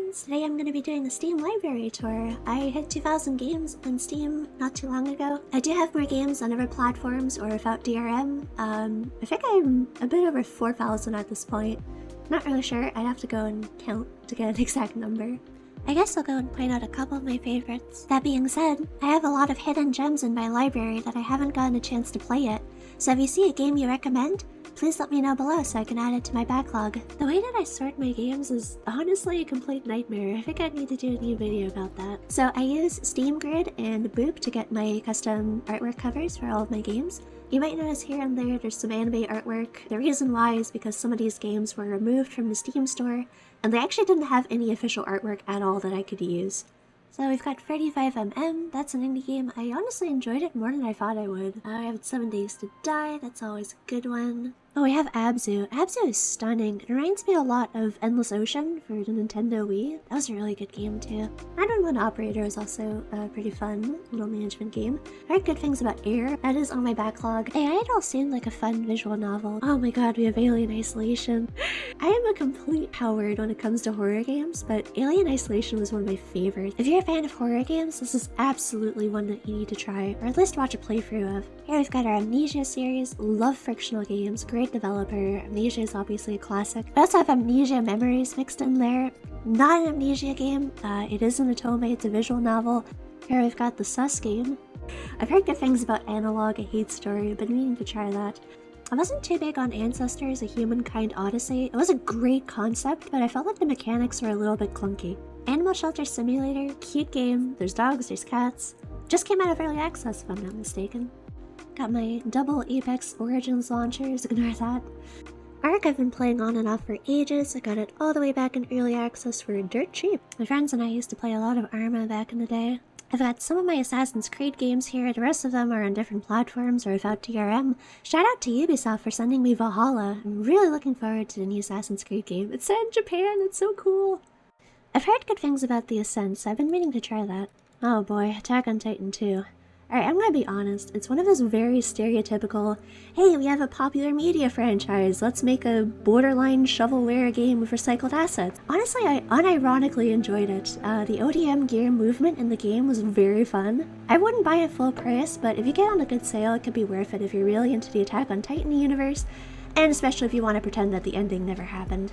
friends! Today I'm going to be doing a Steam library tour. I hit 2,000 games on Steam not too long ago. I do have more games on other platforms or without DRM. I think I'm a bit over 4,000 at this point. Not really sure, I'd have to go and count to get an exact number. I guess I'll go and point out a couple of my favorites. That being said, I have a lot of hidden gems in my library that I haven't gotten a chance to play yet, so if you see a game you recommend, please let me know below so I can add it to my backlog. The way that I sort my games is honestly a complete nightmare. I think I need to do a new video about that. So I use Steam Grid and Boop to get my custom artwork covers for all of my games. You might notice here and there's some anime artwork. The reason why is because some of these games were removed from the Steam store, and they actually didn't have any official artwork at all that I could use. So we've got 35mm, that's an indie game. I honestly enjoyed it more than I thought I would. I have 7 Days to Die, that's always a good one. Oh, we have Abzu. Abzu is stunning. It reminds me a lot of Endless Ocean for the Nintendo Wii. That was a really good game too. 911 Operator is also a pretty fun little management game. I heard good things about Air. That is on my backlog. Hey, it all seemed like a fun visual novel. Oh my god, we have Alien Isolation. I am a complete coward when it comes to horror games, but Alien Isolation was one of my favorites. If you're a fan of horror games, this is absolutely one that you need to try, or at least watch a playthrough of. Here we've got our Amnesia series. Love frictional games. Great developer. Amnesia is obviously a classic. I also have Amnesia Memories mixed in there. Not an Amnesia game. It is an Otome. It's a visual novel. Here we've got the Sus game. I've heard good things about Analog, A Hate Story. I've been meaning to try that. I wasn't too big on Ancestors, A Humankind Odyssey. It was a great concept, but I felt like the mechanics were a little bit clunky. Animal Shelter Simulator, cute game. There's dogs, there's cats. Just came out of early access if I'm not mistaken. Got my double Apex Origins launchers, ignore that. Ark I've been playing on and off for ages. I got it all the way back in early access for dirt cheap. My friends and I used to play a lot of Arma back in the day. I've got some of my Assassin's Creed games here, the rest of them are on different platforms or without DRM. Shout out to Ubisoft for sending me Valhalla. I'm really looking forward to the new Assassin's Creed game. It's set in Japan, it's so cool. I've heard good things about The Ascent, so I've been meaning to try that. Oh boy, Attack on Titan 2. Alright, I'm gonna be honest, it's one of those very stereotypical, hey, we have a popular media franchise, let's make a borderline shovelware game with recycled assets. Honestly, I unironically enjoyed it. The ODM gear movement in the game was very fun. I wouldn't buy it full price, but if you get on a good sale, it could be worth it if you're really into the Attack on Titan universe, and especially if you want to pretend that the ending never happened.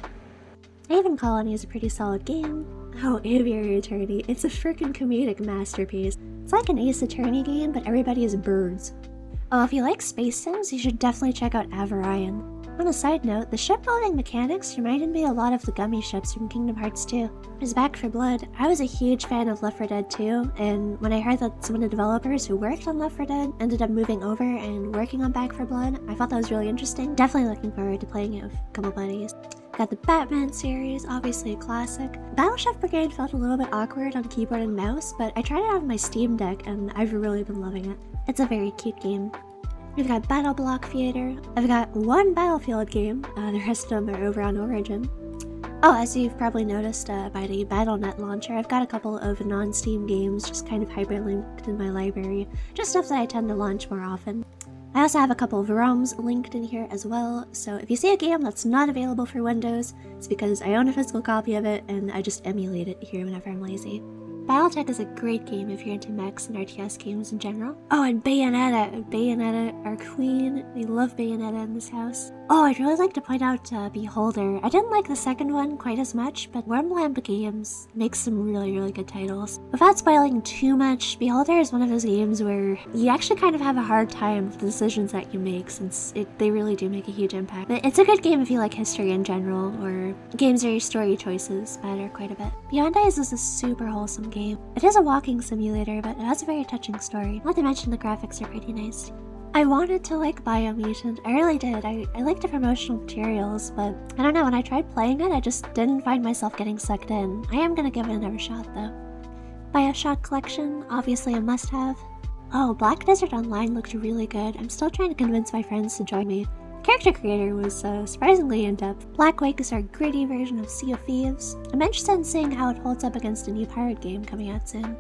Haven Colony is a pretty solid game. Oh, Aviary Attorney, it's a frickin' comedic masterpiece. It's like an Ace Attorney game, but everybody is birds. Oh, if you like space sims, you should definitely check out Avarion. On a side note, the shipbuilding mechanics reminded me a lot of the gummy ships from Kingdom Hearts 2. As Back 4 Blood, I was a huge fan of Left 4 Dead 2, and when I heard that some of the developers who worked on Left 4 Dead ended up moving over and working on Back 4 Blood, I thought that was really interesting. Definitely looking forward to playing it with a couple buddies. Got the Batman series, obviously a classic. Battleship Brigade felt a little bit awkward on keyboard and mouse, but I tried it out on my Steam Deck and I've really been loving it. It's a very cute game. We've got Battle Block Theater. I've got one Battlefield game, the rest of them are over on Origin. Oh, as you've probably noticed by the Battle.net launcher, I've got a couple of non-Steam games just kind of hyperlinked in my library, just stuff that I tend to launch more often. I also have a couple of ROMs linked in here as well, so if you see a game that's not available for Windows, it's because I own a physical copy of it and I just emulate it here whenever I'm lazy. Battletech is a great game if you're into mechs and RTS games in general. Oh, and Bayonetta! Bayonetta, our queen. We love Bayonetta in this house. Oh, I'd really like to point out Beholder. I didn't like the second one quite as much, but Wormlamp Games makes some really good titles. Without spoiling too much, Beholder is one of those games where you actually kind of have a hard time with the decisions that you make, since they really do make a huge impact. But it's a good game if you like history in general, or games where your story choices matter quite a bit. Beyond Eyes is a super wholesome game. It is a walking simulator, but it has a very touching story. Not to mention the graphics are pretty nice. I wanted to like Biomutant, I really did. I liked the promotional materials, but I don't know, when I tried playing it, I just didn't find myself getting sucked in. I am gonna give it another shot though. Bioshock Collection, obviously a must-have. Oh, Black Desert Online looked really good. I'm still trying to convince my friends to join me. Character creator was surprisingly in-depth. Black Wake is our gritty version of Sea of Thieves. I'm interested in seeing how it holds up against a new pirate game coming out soon.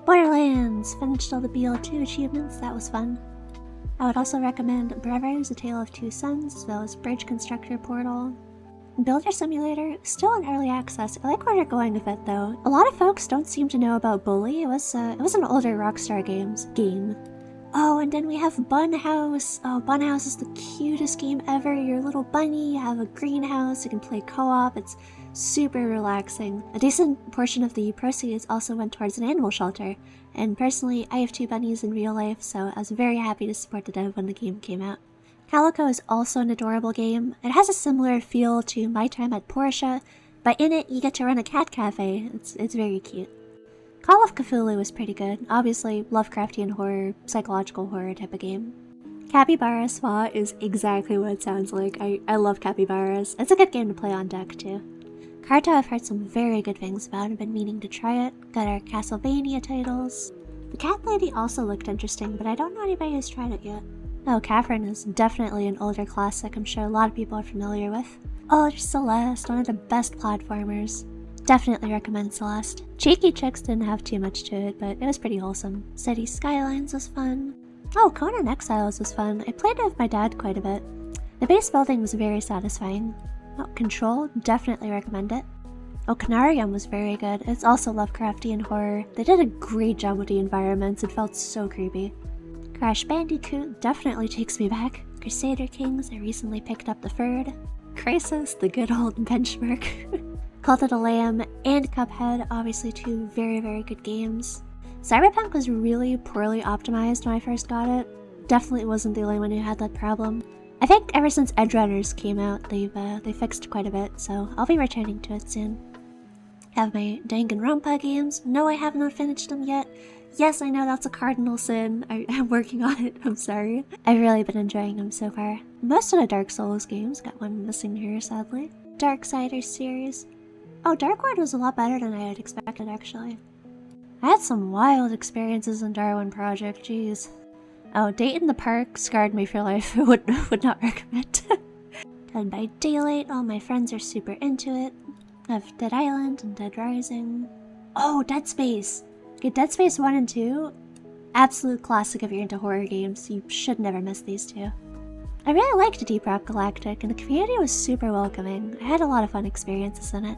Borderlands! Finished all the BL2 achievements, that was fun. I would also recommend Brothers, A Tale of Two Sons, as well as Bridge Constructor Portal. Builder Simulator, still in early access. I like where they're going with it though. A lot of folks don't seem to know about Bully. It was an older Rockstar Games game. Oh, and then we have Bun House. Oh, Bun House is the cutest game ever. You're a little bunny, you have a greenhouse, you can play co-op. It's super relaxing. A decent portion of the proceeds also went towards an animal shelter. And personally, I have 2 bunnies in real life, so I was very happy to support the dev when the game came out. Calico is also an adorable game. It has a similar feel to My Time at Portia, but in it you get to run a cat cafe. It's very cute. Call of Cthulhu was pretty good. Obviously, Lovecraftian horror, psychological horror type of game. Capybara Spa is exactly what it sounds like. I love capybaras. It's a good game to play on deck too. Carta I've heard some very good things about and been meaning to try it. Got our Castlevania titles. The Cat Lady also looked interesting, but I don't know anybody who's tried it yet. Oh, Catherine is definitely an older classic I'm sure a lot of people are familiar with. Oh, there's Celeste, one of the best platformers. Definitely recommend Celeste. Cheeky Chicks didn't have too much to it, but it was pretty wholesome. City Skylines was fun. Oh, Conan Exiles was fun. I played it with my dad quite a bit. The base building was very satisfying. Oh, Control, definitely recommend it. Oh, Canarium was very good. It's also Lovecraftian horror. They did a great job with the environments. It felt so creepy. Crash Bandicoot definitely takes me back. Crusader Kings, I recently picked up the third. Crisis, the good old benchmark. Cult of the Lamb and Cuphead, obviously 2 very, very good games. Cyberpunk was really poorly optimized when I first got it. Definitely wasn't the only one who had that problem. I think ever since Edgerunners came out, they fixed quite a bit, so I'll be returning to it soon. Have my Danganronpa games. No, I have not finished them yet. Yes, I know that's a cardinal sin. I'm working on it, I'm sorry. I've really been enjoying them so far. Most of the Dark Souls games, got one missing here sadly. Darksiders series. Oh, Dark Ward was a lot better than I had expected actually. I had some wild experiences in Darwin Project, jeez. Oh, Date in the Park scarred me for life. would not recommend. Dead by Daylight, all my friends are super into it. I have Dead Island and Dead Rising. Oh, Dead Space! Okay, Dead Space 1 and 2, absolute classic if you're into horror games. You should never miss these 2. I really liked Deep Rock Galactic, and the community was super welcoming. I had a lot of fun experiences in it.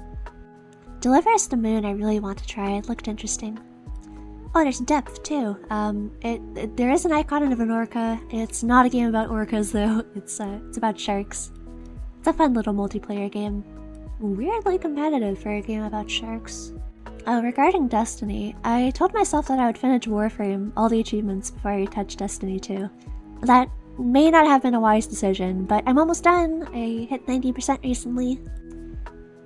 Deliver Us the Moon I really want to try, it looked interesting. Oh, there's Depth too. There is an icon of an orca. It's not a game about orcas though, it's about sharks. It's a fun little multiplayer game. Weirdly competitive for a game about sharks. Regarding Destiny, I told myself that I would finish Warframe, all the achievements, before I touch Destiny 2. That may not have been a wise decision, but I'm almost done. I hit 90% recently.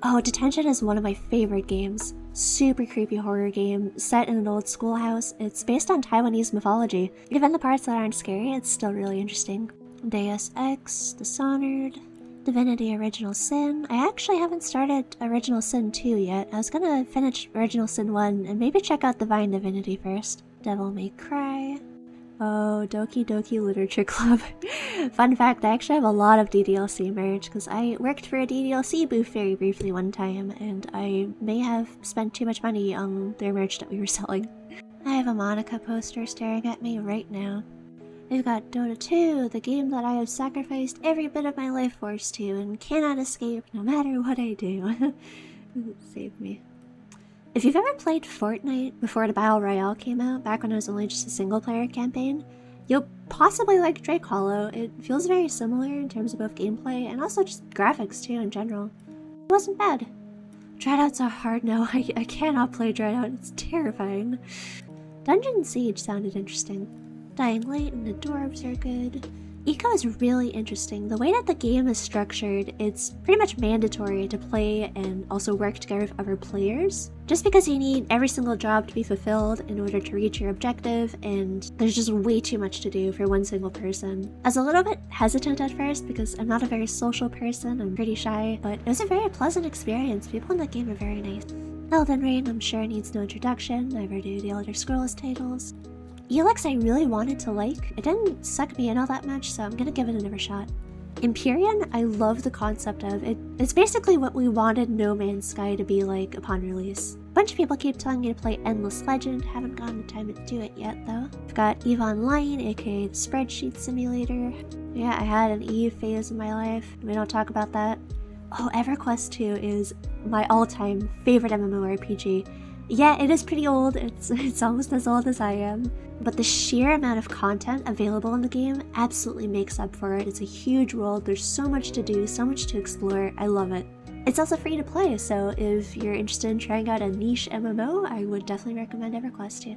Oh, Detention is one of my favorite games. Super creepy horror game, set in an old schoolhouse. It's based on Taiwanese mythology. Even the parts that aren't scary, it's still really interesting. Deus Ex, Dishonored, Divinity Original Sin. I actually haven't started Original Sin 2 yet. I was gonna finish Original Sin 1 and maybe check out Divine Divinity first. Devil May Cry. Oh, Doki Doki Literature Club. Fun fact, I actually have a lot of DDLC merch because I worked for a DDLC booth very briefly one time and I may have spent too much money on their merch that we were selling. I have a Monica poster staring at me right now. We've got Dota 2, the game that I have sacrificed every bit of my life force to and cannot escape no matter what I do. Save me. If you've ever played Fortnite before the Battle Royale came out, back when it was only just a single-player campaign, you'll possibly like Drake Hollow. It feels very similar in terms of both gameplay and also just graphics too in general. It wasn't bad. Dreadouts are hard now. I cannot play Dreadout, it's terrifying. Dungeon Siege sounded interesting. Dying Light and the Dwarves are good. Eco is really interesting. The way that the game is structured, it's pretty much mandatory to play and also work together with other players. Just because you need every single job to be fulfilled in order to reach your objective, and there's just way too much to do for one single person. I was a little bit hesitant at first because I'm not a very social person, I'm pretty shy, but it was a very pleasant experience. People in that game are very nice. Elden Ring, I'm sure needs no introduction, never do the Elder Scrolls titles. Elix I really wanted to like. It didn't suck me in all that much, so I'm gonna give it another shot. Empyrean, I love the concept of. It's basically what we wanted No Man's Sky to be like upon release. A bunch of people keep telling me to play Endless Legend, haven't gotten the time to do it yet though. I've got EVE Online, aka the spreadsheet simulator. Yeah, I had an EVE phase in my life. We don't talk about that. Oh, Everquest 2 is my all-time favorite MMORPG. Yeah, it is pretty old, it's almost as old as I am, but the sheer amount of content available in the game absolutely makes up for it. It's a huge world, there's so much to do, so much to explore, I love it. It's also free to play, so if you're interested in trying out a niche MMO, I would definitely recommend Everquest 2.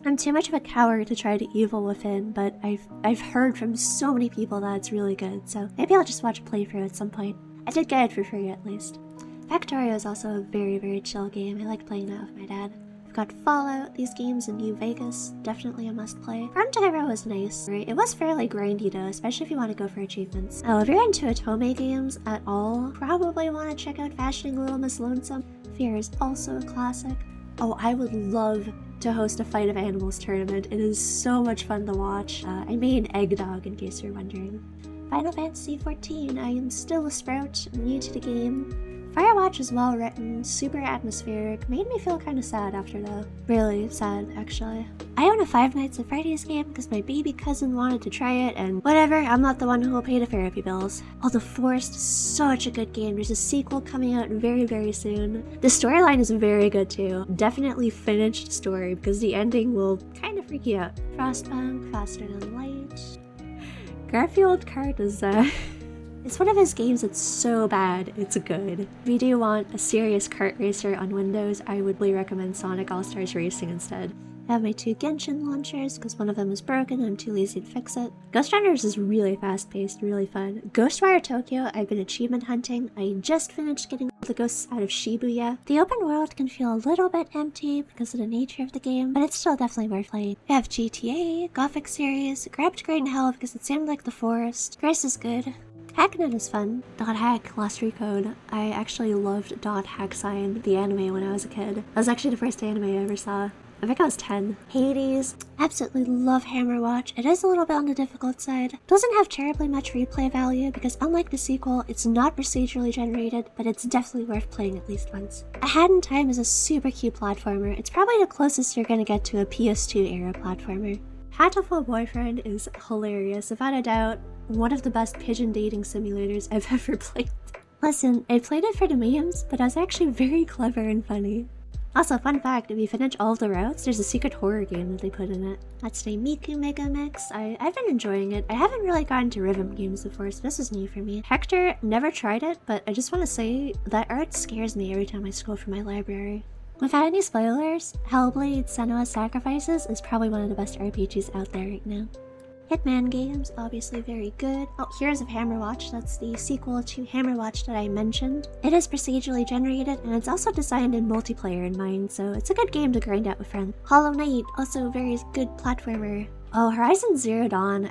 I'm too much of a coward to try to Evil Within, but I've heard from so many people that it's really good, so maybe I'll just watch a playthrough at some point. I did get it for free at least. Factorio is also a very, very chill game. I like playing that with my dad. I've got Fallout, these games in New Vegas, definitely a must play. Frontier was nice, right? It was fairly grindy though, especially if you want to go for achievements. Oh, if you're into Otome games at all, probably want to check out Fashioning Little Miss Lonesome. Fear is also a classic. Oh, I would love to host a Fight of Animals tournament. It is so much fun to watch. I made Eggdog in case you're wondering. Final Fantasy XIV, I am still a sprout, new to the game. Firewatch is well written, super atmospheric, made me feel kind of sad after though. Really sad, actually. I own a Five Nights at Freddy's game because my baby cousin wanted to try it, and whatever, I'm not the one who will pay the therapy bills. Oh, The Forest is such a good game. There's a sequel coming out very, very soon. The storyline is very good too. Definitely finished story because the ending will kind of freak you out. Frostpunk, Faster Than Light. Garfield Kart is it's one of his games that's so bad, it's good. If you do want a serious kart racer on Windows, I would really recommend Sonic All-Stars Racing instead. I have my 2 Genshin launchers because one of them is broken and I'm too lazy to fix it. Ghostrifter is really fast-paced, really fun. Ghostwire Tokyo, I've been achievement hunting. I just finished getting all the ghosts out of Shibuya. The open world can feel a little bit empty because of the nature of the game, but it's still definitely worth playing. I have GTA, Gothic series, grabbed Great in Hell because it seemed like The Forest. Grace is good. Hacknet is fun. .hack, Lost Recode. I actually loved .hack Sign, the anime, when I was a kid. That was actually the first anime I ever saw. I think I was 10. Hades. Absolutely love Hammerwatch. It is a little bit on the difficult side. Doesn't have terribly much replay value because unlike the sequel, it's not procedurally generated, but it's definitely worth playing at least once. A Hat in Time is a super cute platformer. It's probably the closest you're gonna get to a PS2 era platformer. Hatoful Boyfriend is hilarious. Without a doubt, one of the best pigeon dating simulators I've ever played. Listen, I played it for the memes, but I was actually very clever and funny. Also, fun fact, if you finish all of the routes, there's a secret horror game that they put in it. That's the Miku Mega Mix. I've been enjoying it. I haven't really gotten to rhythm games before, so this is new for me. Hector, never tried it, but I just want to say that art scares me every time I scroll through my library. Without any spoilers, Hellblade: Senua's Sacrifices is probably one of the best RPGs out there right now. Hitman games, obviously very good. Oh, Heroes of Hammerwatch, that's the sequel to Hammerwatch that I mentioned. It is procedurally generated, and it's also designed in multiplayer in mind, so it's a good game to grind out with friends. Hollow Knight, also a very good platformer. Oh, Horizon Zero Dawn,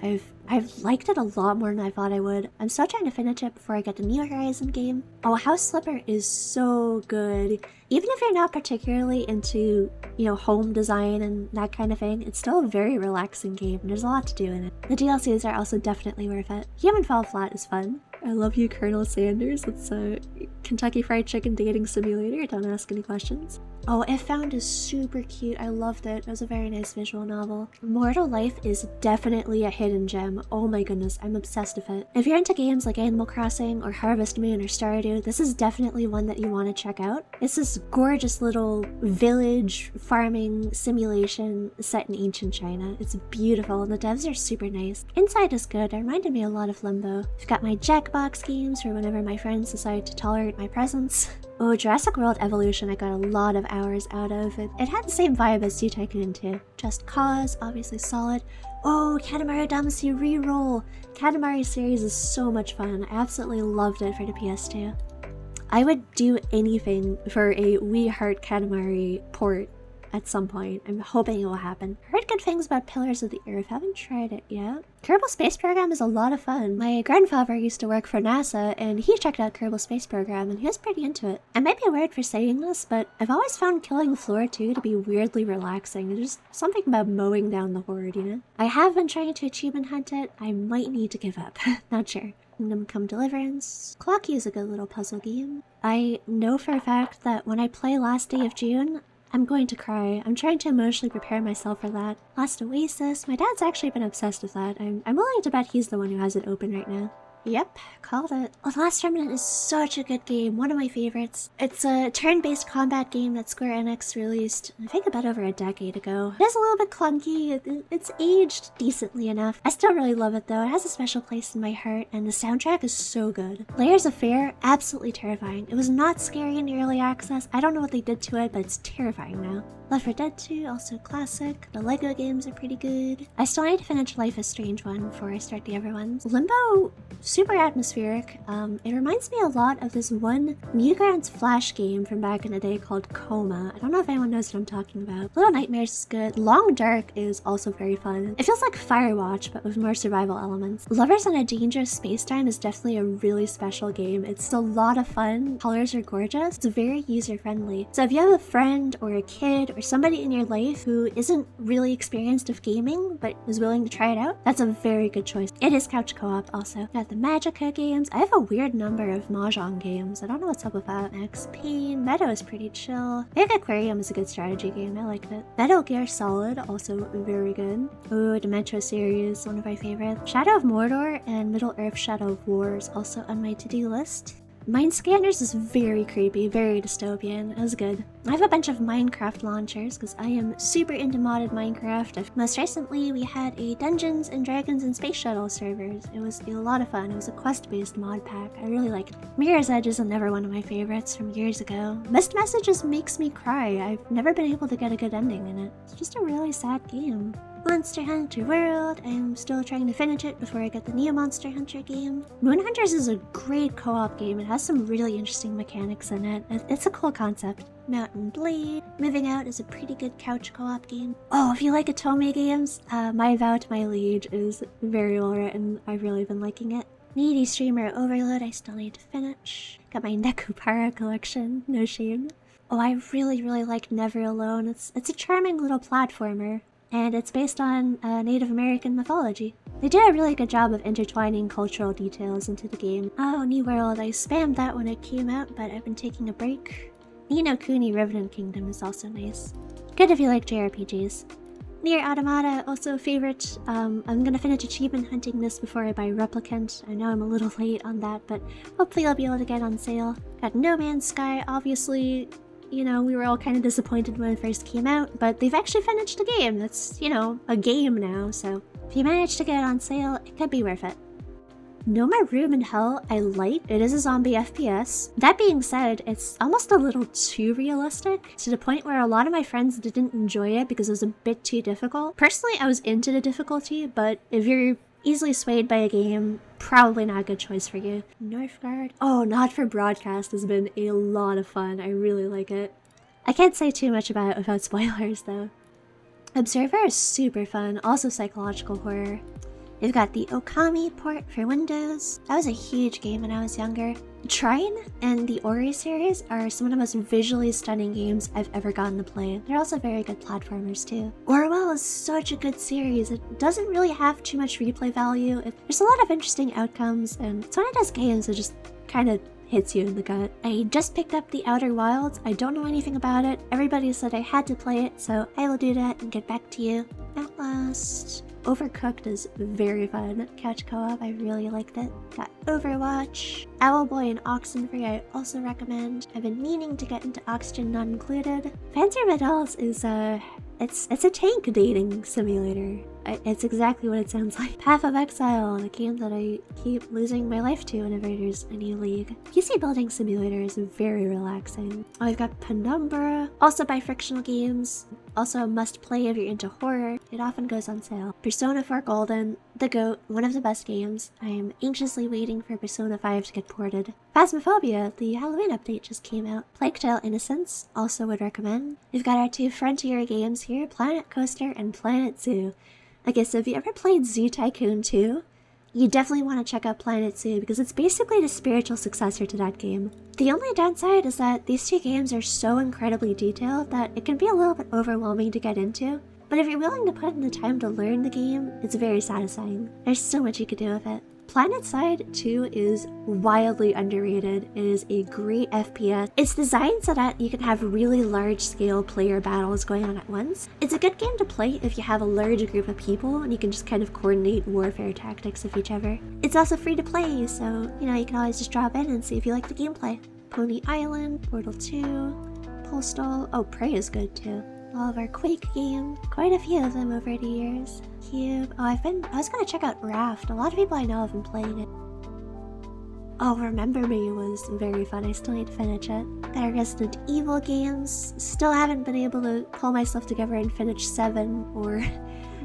I've liked it a lot more than I thought I would. I'm still trying to finish it before I get the new Horizon game. Oh, House Slipper is so good. Even if you're not particularly into, home design and that kind of thing, it's still a very relaxing game. There's a lot to do in it. The DLCs are also definitely worth it. Human Fall Flat is fun. I love you, Colonel Sanders. It's a Kentucky Fried Chicken dating simulator. Don't ask any questions. Oh, If Found is super cute. I loved it. It was a very nice visual novel. Mortal Life is definitely a hidden gem. Oh my goodness, I'm obsessed with it. If you're into games like Animal Crossing or Harvest Moon or Stardew, this is definitely one that you want to check out. It's this gorgeous little village farming simulation set in ancient China. It's beautiful and the devs are super nice. Inside is good. It reminded me a lot of Limbo. I've got my Jackbox games for whenever my friends decide to tolerate my presence. Oh, Jurassic World Evolution I got a lot of hours out of. It had the same vibe as Sea Tycoon 2. Just Cause, obviously solid. Oh, Katamari Damacy Reroll! Katamari series is so much fun. I absolutely loved it for the PS2. I would do anything for a We Heart Katamari port at some point. I'm hoping it will happen. Heard good things about Pillars of the Earth. Haven't tried it yet. Kerbal Space Program is a lot of fun. My grandfather used to work for NASA and he checked out Kerbal Space Program and he was pretty into it. I might be weird for saying this, but I've always found Killing the Floor 2 to be weirdly relaxing. There's something about mowing down the horde, I have been trying to achievement hunt it. I might need to give up. Not sure. Kingdom Come Deliverance. Clocky is a good little puzzle game. I know for a fact that when I play Last Day of June, I'm going to cry. I'm trying to emotionally prepare myself for that. Last Oasis. My dad's actually been obsessed with that. I'm willing to bet he's the one who has it open right now. Yep, called it. Oh, The Last Remnant is such a good game, one of my favorites. It's a turn-based combat game that Square Enix released, I think about over a decade ago. It is a little bit clunky, it's aged decently enough. I still really love it though, it has a special place in my heart, and the soundtrack is so good. Layers of Fear, absolutely terrifying. It was not scary in the early access, I don't know what they did to it, but it's terrifying now. Left 4 Dead 2, also classic. The Lego games are pretty good. I still need to finish Life is Strange 1 before I start the other ones. Limbo, super atmospheric. It reminds me a lot of this one Newgrounds Flash game from back in the day called Coma. I don't know if anyone knows what I'm talking about. Little Nightmares is good. Long Dark is also very fun. It feels like Firewatch, but with more survival elements. Lovers on a Dangerous Spacetime is definitely a really special game. It's a lot of fun. Colors are gorgeous. It's very user-friendly. So if you have a friend or a kid or somebody in your life who isn't really experienced with gaming but is willing to try it out, that's a very good choice. It is couch co-op also. Got the Magica games. I have a weird number of Mahjong games. I don't know what's up with that. Max Payne. Meadow is pretty chill. Big Aquarium is a good strategy game. I liked it. Metal Gear Solid, also very good. Ooh, the Metro series, one of my favorites. Shadow of Mordor and Middle-earth Shadow of War is also on my to-do list. Mind Scanners is very creepy, very dystopian. It was good. I have a bunch of Minecraft launchers because I am super into modded Minecraft. Most recently, we had a Dungeons and Dragons and Space Shuttle servers. It was a lot of fun. It was a quest-based mod pack. I really liked it. Mirror's Edge is another one of my favorites from years ago. Missed Messages makes me cry. I've never been able to get a good ending in it. It's just a really sad game. Monster Hunter World, I'm still trying to finish it before I get the new Monster Hunter game. Moon Hunters is a great co-op game. It has some really interesting mechanics in it. It's a cool concept. Mountain Blade. Moving Out is a pretty good couch co-op game. Oh, if you like Otome games, My Vow to My Liege is very well written. I've really been liking it. Needy Streamer Overload, I still need to finish. Got my Nekupara collection, no shame. Oh, I really like Never Alone. It's a charming little platformer. And it's based on Native American mythology. They did a really good job of intertwining cultural details into the game. Oh, New World, I spammed that when it came out, but I've been taking a break. Ni no Kuni Revenant Kingdom is also nice. Good if you like JRPGs. Nier Automata, also a favorite. I'm gonna finish achievement hunting this before I buy Replicant. I know I'm a little late on that, but hopefully I'll be able to get on sale. Got No Man's Sky, obviously. You know, we were all kind of disappointed when it first came out, but they've actually finished the game. That's, you know, a game now, so if you manage to get it on sale, it could be worth it. No More Room in Hell, I like. It is a zombie FPS. That being said, it's almost a little too realistic, to the point where a lot of my friends didn't enjoy it because it was a bit too difficult. Personally, I was into the difficulty, but if you're easily swayed by a game, probably not a good choice for you. Northgard. Oh, Not for Broadcast has been a lot of fun. I really like it. I can't say too much about it without spoilers though. Observer is super fun, also psychological horror. You've got the Okami port for Windows. That was a huge game when I was younger. Trine and the Ori series are some of the most visually stunning games I've ever gotten to play. They're also very good platformers too. Orwell is such a good series. It doesn't really have too much replay value. There's a lot of interesting outcomes, and it's one of those games that just kind of hits you in the gut. I just picked up The Outer Wilds. I don't know anything about it. Everybody said I had to play it, so I will do that and get back to you. Outlast. Overcooked is very fun. Couch co-op, I really liked it. Got Overwatch. Owlboy and Oxenfree I also recommend. I've been meaning to get into Oxygen Not Included. Fancy Red Dolls is it's a tank dating simulator. It's exactly what it sounds like. Path of Exile, the game that I keep losing my life to whenever there's a new league. PC Building Simulator is very relaxing. Oh, I've got Penumbra, also by Frictional Games. Also a must-play if you're into horror. It often goes on sale. Persona 4 Golden, the GOAT, one of the best games. I am anxiously waiting for Persona 5 to get ported. Phasmophobia, the Halloween update just came out. Plague Tale Innocence, also would recommend. We've got our two Frontier games here, Planet Coaster and Planet Zoo. Okay, so if you ever played Zoo Tycoon 2, you definitely want to check out Planet Zoo because it's basically the spiritual successor to that game. The only downside is that these two games are so incredibly detailed that it can be a little bit overwhelming to get into, but if you're willing to put in the time to learn the game, it's very satisfying. There's so much you could do with it. Planetside 2 is wildly underrated. It is a great FPS. It's designed so that you can have really large-scale player battles going on at once. It's a good game to play if you have a large group of people and you can just kind of coordinate warfare tactics with each other. It's also free to play, so, you know, you can always just drop in and see if you like the gameplay. Pony Island, Portal 2, Postal. Oh, Prey is good too. All of our Quake games. Quite a few of them over the years. Cube. Oh, I was gonna check out Raft. A lot of people I know have been playing it. Oh, Remember Me was very fun. I still need to finish it. Got our Resident Evil games. Still haven't been able to pull myself together and finish 7 or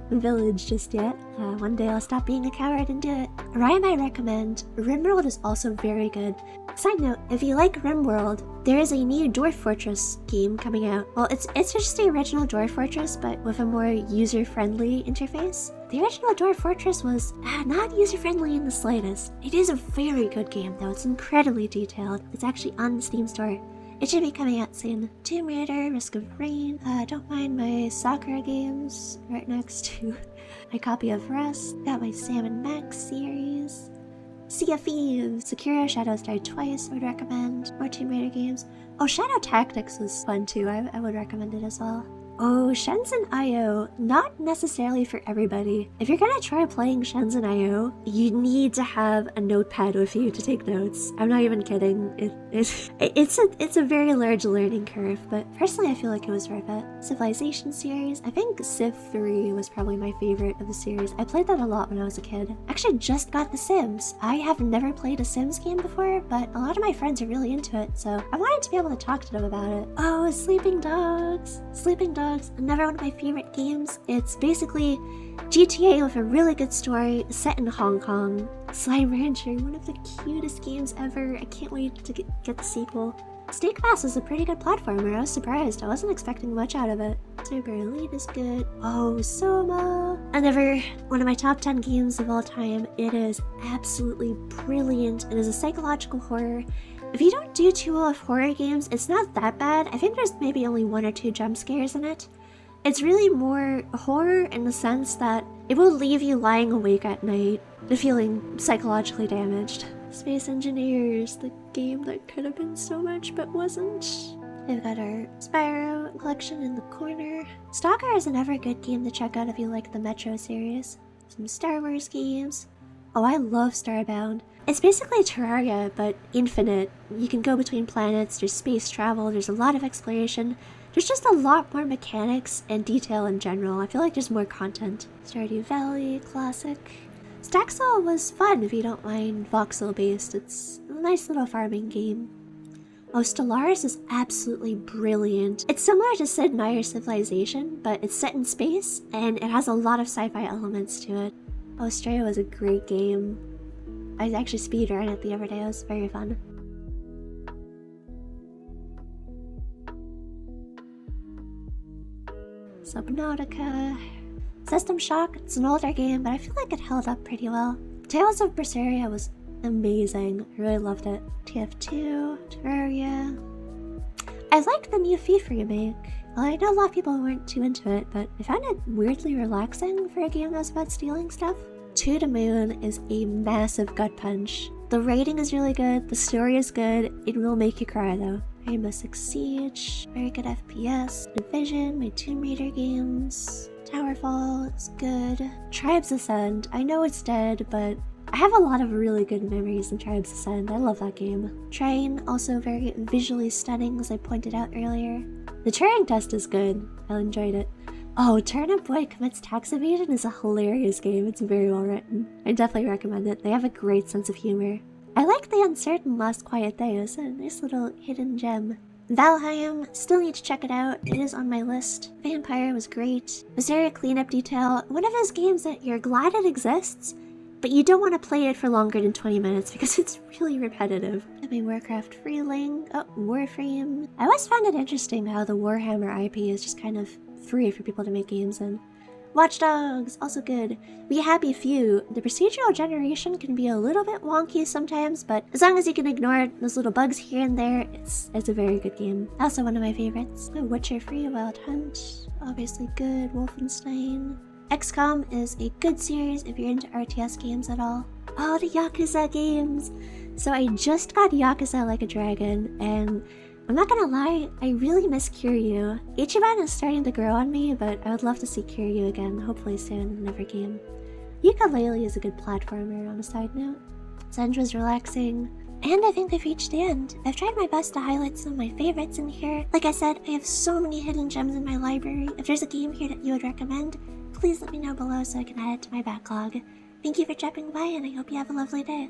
Village just yet. One day I'll stop being a coward and do it. Rhyme I recommend. RimWorld is also very good. Side note, if you like RimWorld, there is a new Dwarf Fortress game coming out. Well, it's just the original Dwarf Fortress, but with a more user-friendly interface. The original Dwarf Fortress was not user-friendly in the slightest. It is a very good game, though. It's incredibly detailed. It's actually on the Steam store. It should be coming out soon. Tomb Raider, Risk of Rain. Don't mind my soccer games right next to my copy of Rust. Got my Sam & Max series. Sea of Thieves, Sekiro, Shadows Die Twice, I would recommend. More Tomb Raider games. Oh, Shadow Tactics was fun too. I would recommend it as well. Oh, Shenzhen.io, not necessarily for everybody. If you're gonna try playing Shenzhen.io, you need to have a notepad with you to take notes. I'm not even kidding. It's a very large learning curve, but personally I feel like it was worth it. Civilization series, I think Civ 3 was probably my favorite of the series. I played that a lot when I was a kid. Actually just got The Sims. I have never played a Sims game before, but a lot of my friends are really into it, so I wanted to be able to talk to them about it. Oh, Sleeping Dogs. Sleeping Dogs, another one of my favorite games. It's basically GTA with a really good story set in Hong Kong. Slime Rancher, one of the cutest games ever. I can't wait to get the sequel. Snake Pass is a pretty good platformer. I was surprised. I wasn't expecting much out of it. Super Elite is good. Oh, Soma. Another one of my top 10 games of all time. It is absolutely brilliant. It is a psychological horror. If you don't do too well with horror games, it's not that bad. I think there's maybe only 1 or 2 jump scares in it. It's really more horror in the sense that it will leave you lying awake at night, feeling psychologically damaged. Space Engineers, the game that could have been so much but wasn't. We've got our Spyro collection in the corner. Stalker is another good game to check out if you like the Metro series. Some Star Wars games. Oh, I love Starbound. It's basically Terraria, but infinite. You can go between planets, there's space travel, there's a lot of exploration. There's just a lot more mechanics and detail in general. I feel like there's more content. Stardew Valley, classic. Staxel was fun if you don't mind voxel-based. It's a nice little farming game. Oh, Stellaris is absolutely brilliant. It's similar to Sid Meier's Civilization, but it's set in space, and it has a lot of sci-fi elements to it. Oh, Stray was a great game. I actually speedran it the other day. It was very fun. Subnautica. System Shock, it's an older game, but I feel like it held up pretty well. Tales of Berseria was amazing. I really loved it. TF2, Terraria. I liked the new FIFA remake. Well, I know a lot of people weren't too into it, but I found it weirdly relaxing for a game that's about stealing stuff. To the Moon is a massive gut punch. The writing is really good, the story is good, it will make you cry though. Rainbow Six Siege, very good FPS. Division, my Tomb Raider games. Towerfall is good. Tribes Ascend, I know it's dead, but I have a lot of really good memories in Tribes Ascend. I love that game. Train, also very visually stunning, as I pointed out earlier. The Turing Test is good. I enjoyed it. Oh, Turnip Boy Commits Tax Evasion is a hilarious game. It's very well written. I definitely recommend it. They have a great sense of humor. I like The Uncertain Last Quiet Day. It's a nice little hidden gem. Valheim, still need to check it out. It is on my list. Vampire was great. Berseria Cleanup Detail, one of those games that you're glad it exists, but you don't want to play it for longer than 20 minutes because it's really repetitive. I mean, Warcraft Freeling, oh, Warframe. I always found it interesting how the Warhammer IP is just kind of free for people to make games in. Watch Dogs, also good. We Happy Few. The procedural generation can be a little bit wonky sometimes, but as long as you can ignore those little bugs here and there, it's a very good game. Also one of my favorites. Oh, Witcher Free, Wild Hunt, obviously good. Wolfenstein. XCOM is a good series if you're into RTS games at all. Oh, the Yakuza games! So I just got Yakuza Like a Dragon, and I'm not gonna lie, I really miss Kiryu. Ichiban is starting to grow on me, but I would love to see Kiryu again, hopefully soon in every game. Yooka-Laylee is a good platformer on a side note. Zenj was relaxing. And I think I've reached the end. I've tried my best to highlight some of my favorites in here. Like I said, I have so many hidden gems in my library. If there's a game here that you would recommend, please let me know below so I can add it to my backlog. Thank you for dropping by, and I hope you have a lovely day.